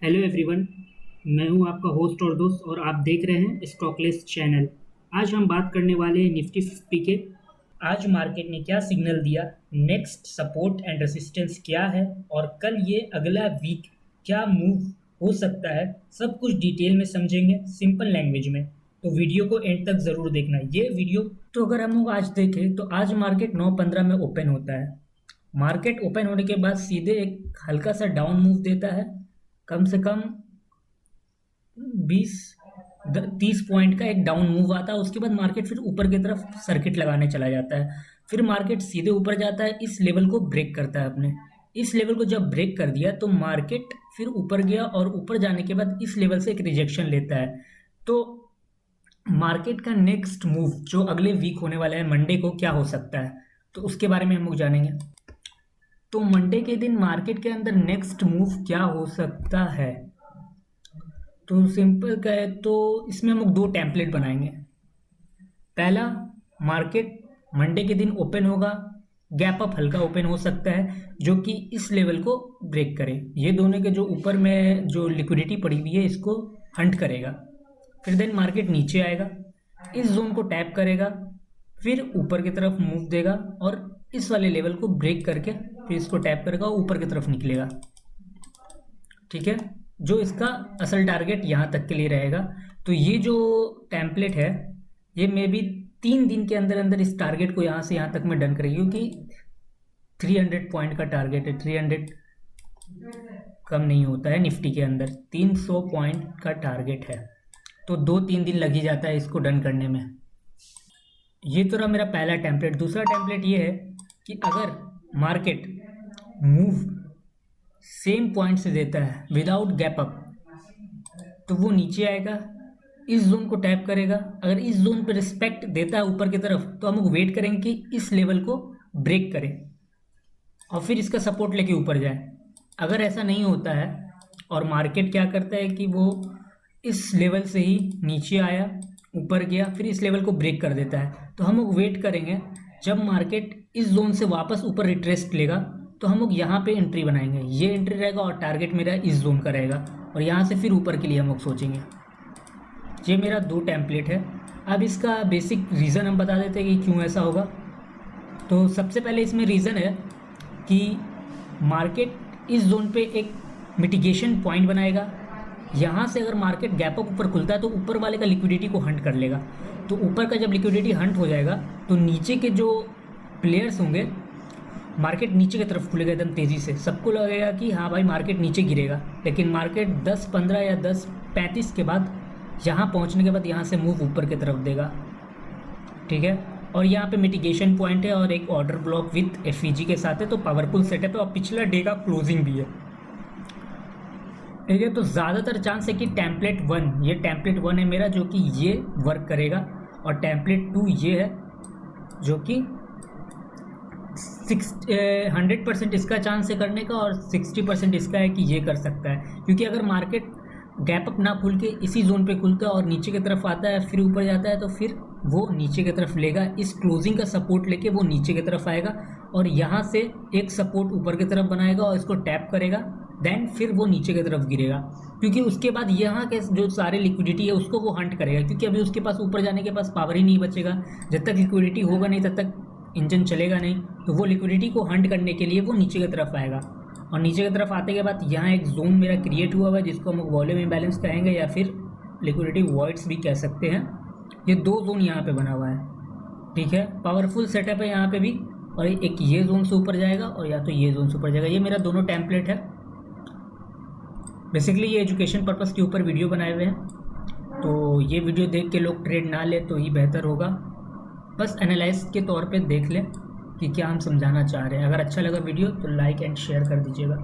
Hello everyone. मैं हूं आपका होस्ट और दोस्त और आप देख रहे हैं स्टॉकलेस चैनल। आज हम बात करने वाले हैं निफ्टी 50 के। आज मार्केट ने क्या सिग्नल दिया, नेक्स्ट सपोर्ट एंड रेसिस्टेंस क्या है और कल ये अगला वीक क्या मूव हो सकता है, सब कुछ डिटेल में समझेंगे सिंपल लैंग्वेज में। तो वीडियो को एंड तक ज़रूर देखना ये वीडियो। तो अगर हम लोग आज देखें तो आज मार्केट 9:15 में ओपन होता है। मार्केट ओपन होने के बाद सीधे एक हल्का सा डाउन मूव देता है, कम से कम 20-30 पॉइंट का एक डाउन मूव आता है। उसके बाद मार्केट फिर ऊपर की तरफ सर्किट लगाने चला जाता है। फिर मार्केट सीधे ऊपर जाता है, इस लेवल को ब्रेक करता है अपने। इस लेवल को जब ब्रेक कर दिया तो मार्केट फिर ऊपर गया और ऊपर जाने के बाद इस लेवल से एक रिजेक्शन लेता है। तो मार्केट का नेक्स्ट मूव जो अगले वीक होने वाला है मंडे को क्या हो सकता है, तो उसके बारे में हम लोग जानेंगे। तो मंडे के दिन मार्केट के अंदर नेक्स्ट मूव क्या हो सकता है, तो सिंपल का है तो इसमें हम लोग दो टेम्पलेट बनाएंगे। पहला, मार्केट मंडे के दिन ओपन होगा, गैप अप हल्का ओपन हो सकता है जो कि इस लेवल को ब्रेक करे। ये दोनों के जो ऊपर में जो लिक्विडिटी पड़ी हुई है इसको हंट करेगा। फिर देन मार्केट नीचे आएगा, इस जोन को टैप करेगा, फिर ऊपर की तरफ मूव देगा और इस वाले लेवल को ब्रेक करके फिर इसको टैप करेगा और ऊपर की तरफ निकलेगा। ठीक है, जो इसका असल टारगेट यहाँ तक के लिए रहेगा। तो ये जो टेम्पलेट है ये मे बी 3 दिन के अंदर अंदर इस टारगेट को यहाँ से यहाँ तक में डन करेगी, क्योंकि 300 पॉइंट का टारगेट है। 300 कम नहीं होता है निफ्टी के अंदर, 300 पॉइंट का टारगेट है। तो 2-3 दिन लग ही जाता है इसको डन करने में। ये तो रहा मेरा पहला टेम्पलेट। दूसरा टेम्पलेट ये है कि अगर मार्केट मूव सेम पॉइंट से देता है विदाउट गैप अप तो वो नीचे आएगा, इस जोन को टैप करेगा। अगर इस जोन पे रिस्पेक्ट देता है ऊपर की तरफ तो हम लोग वेट करेंगे कि इस लेवल को ब्रेक करे और फिर इसका सपोर्ट लेके ऊपर जाए। अगर ऐसा नहीं होता है और मार्केट क्या करता है कि वो इस लेवल से ही नीचे आया, ऊपर गया, फिर इस लेवल को ब्रेक कर देता है, तो हम लोग वेट करेंगे जब मार्केट इस जोन से वापस ऊपर रिट्रेस्ट लेगा तो हम लोग यहाँ पे एंट्री बनाएंगे। ये एंट्री रहेगा और टारगेट मेरा इस जोन का रहेगा और यहाँ से फिर ऊपर के लिए हम लोग सोचेंगे। ये मेरा 2 टेम्पलेट है। अब इसका बेसिक रीज़न हम बता देते हैं कि क्यों ऐसा होगा। तो सबसे पहले इसमें रीज़न है कि मार्केट इस जोन पे एक मिटिगेशन पॉइंट बनाएगा। यहाँ से अगर मार्केट गैप अप ऊपर खुलता है तो ऊपर वाले का लिक्विडिटी को हंट कर लेगा। तो ऊपर का जब लिक्विडिटी हंट हो जाएगा तो नीचे के जो प्लेयर्स होंगे, मार्केट नीचे की तरफ खुलेगा एकदम तेज़ी से। सबको लगेगा कि हाँ भाई मार्केट नीचे गिरेगा, लेकिन मार्केट 10:15 या 10:35 के बाद यहाँ पहुँचने के बाद यहाँ से मूव ऊपर की तरफ देगा। ठीक है, और यहाँ पे मिटिगेशन पॉइंट है और एक ऑर्डर ब्लॉक विथ एफईजी के साथ है, तो पावरफुल सेटअप है और पिछला डे का क्लोजिंग भी है। ठीक है, तो ज़्यादातर चांस है कि टेम्पलेट 1, ये टेम्पलेट 1 है मेरा जो कि ये वर्क करेगा, और टेम्पलेट 2 ये है जो कि 100% इसका चांस है करने का और 60% इसका है कि ये कर सकता है। क्योंकि अगर मार्केट गैप अप ना खुल के इसी जोन पे खुलता है और नीचे की तरफ आता है फिर ऊपर जाता है तो फिर वो नीचे की तरफ लेगा, इस क्लोजिंग का सपोर्ट लेके वो नीचे की तरफ आएगा और यहाँ से एक सपोर्ट ऊपर की तरफ बनाएगा और इसको टैप करेगा, देन फिर वो नीचे की तरफ गिरेगा। क्योंकि उसके बाद यहाँ के जो सारे लिक्विडिटी है उसको वो हंट करेगा, क्योंकि अभी उसके पास ऊपर जाने के पास पावर ही नहीं बचेगा। जब तक लिक्विडिटी होगा नहीं तब तक इंजन चलेगा नहीं, तो वो लिक्विडिटी को हंट करने के लिए वो नीचे की तरफ आएगा। और नीचे की तरफ आते के बाद यहाँ एक जोन मेरा क्रिएट हुआ है जिसको हम वॉल्यूम इम्बैलेंस कहेंगे या फिर लिक्विडिटी वॉइड्स भी कह सकते हैं। ये 2 जोन यहाँ पे बना हुआ है। ठीक है, पावरफुल सेटअप है यहाँ पे भी, और एक ये जोन से ऊपर जाएगा और या तो ये जोन से ऊपर जाएगा। ये मेरा दोनों टेम्पलेट है। बेसिकली ये एजुकेशन पर्पज़ के ऊपर वीडियो बनाए हुए हैं, तो ये वीडियो देख के लोग ट्रेड ना ले तो ही बेहतर होगा। बस एनालाइज के तौर पे देख लें कि क्या हम समझाना चाह रहे हैं। अगर अच्छा लगा वीडियो तो लाइक एंड शेयर कर दीजिएगा।